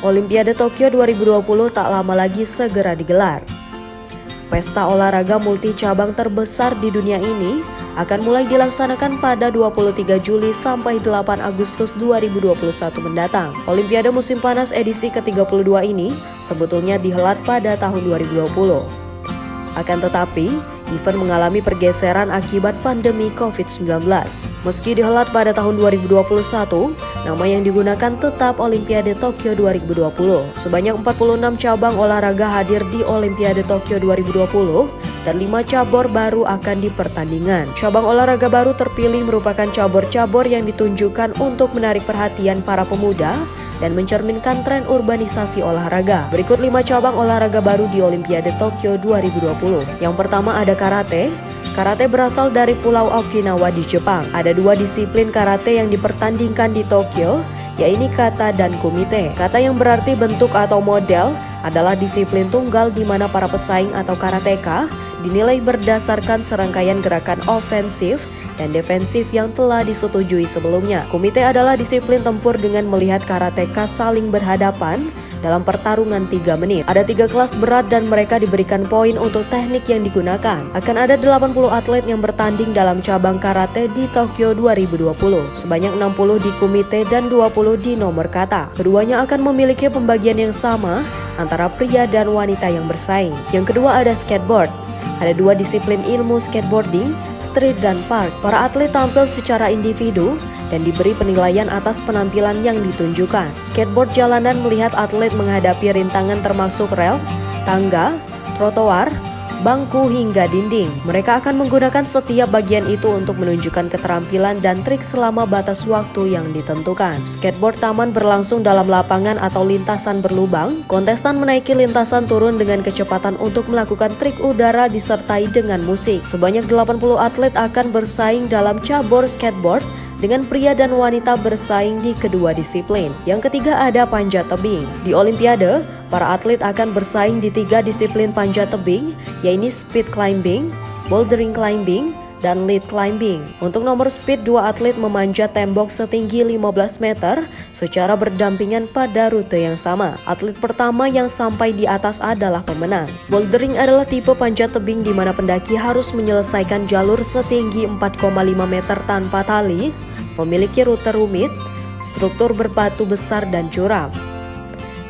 Olimpiade Tokyo 2020 tak lama lagi segera digelar. Pesta olahraga multi-cabang terbesar di dunia ini akan mulai dilaksanakan pada 23 Juli sampai 8 Agustus 2021 mendatang. Olimpiade musim panas edisi ke-32 ini sebetulnya dihelat pada tahun 2020. Akan tetapi, event mengalami pergeseran akibat pandemi COVID-19. Meski dihelat pada tahun 2021, nama yang digunakan tetap Olimpiade Tokyo 2020. Sebanyak 46 cabang olahraga hadir di Olimpiade Tokyo 2020 dan 5 cabur baru akan dipertandingan. Cabang olahraga baru terpilih merupakan cabur-cabur yang ditunjukkan untuk menarik perhatian para pemuda dan mencerminkan tren urbanisasi olahraga. Berikut 5 cabang olahraga baru di Olimpiade Tokyo 2020. Yang pertama ada karate. Karate berasal dari Pulau Okinawa di Jepang. Ada 2 disiplin karate yang dipertandingkan di Tokyo, yaitu kata dan kumite. Kata yang berarti bentuk atau model adalah disiplin tunggal di mana para pesaing atau karateka dinilai berdasarkan serangkaian gerakan ofensif dan defensif yang telah disetujui sebelumnya. Kumite adalah disiplin tempur dengan melihat karateka saling berhadapan dalam pertarungan 3 menit. Ada 3 kelas berat dan mereka diberikan poin untuk teknik yang digunakan. Akan ada 80 atlet yang bertanding dalam cabang karate di Tokyo 2020. Sebanyak 60 di kumite dan 20 di nomor kata. Keduanya akan memiliki pembagian yang sama antara pria dan wanita yang bersaing. Yang kedua ada skateboard. Ada 2 disiplin ilmu skateboarding, street dan park. Para atlet tampil secara individu dan diberi penilaian atas penampilan yang ditunjukkan. Skateboard jalanan melihat atlet menghadapi rintangan termasuk rel, tangga, trotoar, bangku hingga dinding. Mereka akan menggunakan setiap bagian itu untuk menunjukkan keterampilan dan trik selama batas waktu yang ditentukan. Skateboard taman berlangsung dalam lapangan atau lintasan berlubang. Kontestan menaiki lintasan turun dengan kecepatan untuk melakukan trik udara disertai dengan musik. Sebanyak 80 atlet akan bersaing dalam cabur skateboard dengan pria dan wanita bersaing di kedua disiplin. Yang ketiga ada panjat tebing. Di Olimpiade, para atlet akan bersaing di 3 disiplin panjat tebing, yaitu speed climbing, bouldering climbing, dan lead climbing. Untuk nomor speed, 2 atlet memanjat tembok setinggi 15 meter secara berdampingan pada rute yang sama. Atlet pertama yang sampai di atas adalah pemenang. Bouldering adalah tipe panjat tebing di mana pendaki harus menyelesaikan jalur setinggi 4,5 meter tanpa tali, memiliki rute rumit, struktur berbatu besar dan curam.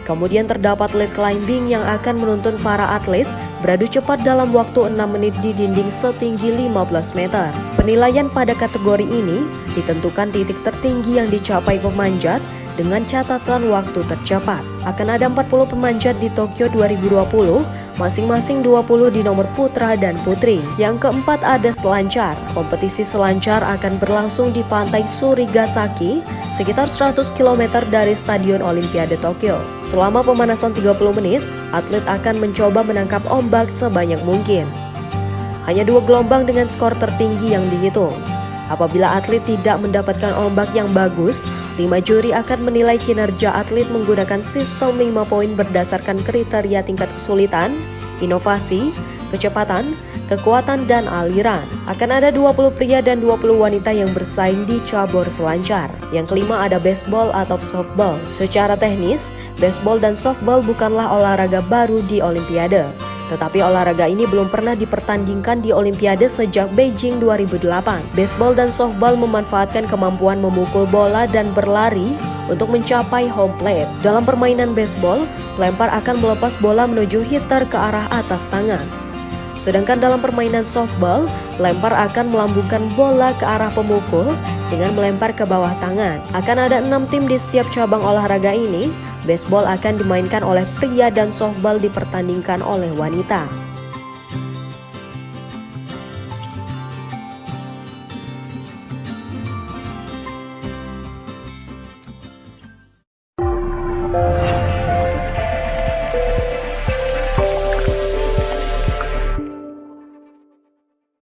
Kemudian terdapat lead climbing yang akan menuntun para atlet beradu cepat dalam waktu 6 menit di dinding setinggi 15 meter. Penilaian pada kategori ini ditentukan titik tertinggi yang dicapai pemanjat dengan catatan waktu tercepat. Akan ada 40 pemanjat di Tokyo 2020, masing-masing 20 di nomor putra dan putri. Yang keempat ada selancar. Kompetisi selancar akan berlangsung di pantai Surigasaki, sekitar 100 km dari Stadion Olimpiade Tokyo. Selama pemanasan 30 menit, atlet akan mencoba menangkap ombak sebanyak mungkin. Hanya 2 gelombang dengan skor tertinggi yang dihitung. Apabila atlet tidak mendapatkan ombak yang bagus, 5 juri akan menilai kinerja atlet menggunakan sistem 5 poin berdasarkan kriteria tingkat kesulitan, inovasi, kecepatan, kekuatan, dan aliran. Akan ada 20 pria dan 20 wanita yang bersaing di cabur selancar. Yang kelima ada baseball atau softball. Secara teknis, baseball dan softball bukanlah olahraga baru di Olimpiade. Tetapi olahraga ini belum pernah dipertandingkan di Olimpiade sejak Beijing 2008. Baseball dan softball memanfaatkan kemampuan memukul bola dan berlari untuk mencapai home plate. Dalam permainan baseball, pelempar akan melepas bola menuju hitter ke arah atas tangan. Sedangkan dalam permainan softball, pelempar akan melambungkan bola ke arah pemukul dengan melempar ke bawah tangan. Akan ada 6 tim di setiap cabang olahraga ini. Baseball akan dimainkan oleh pria dan softball dipertandingkan oleh wanita.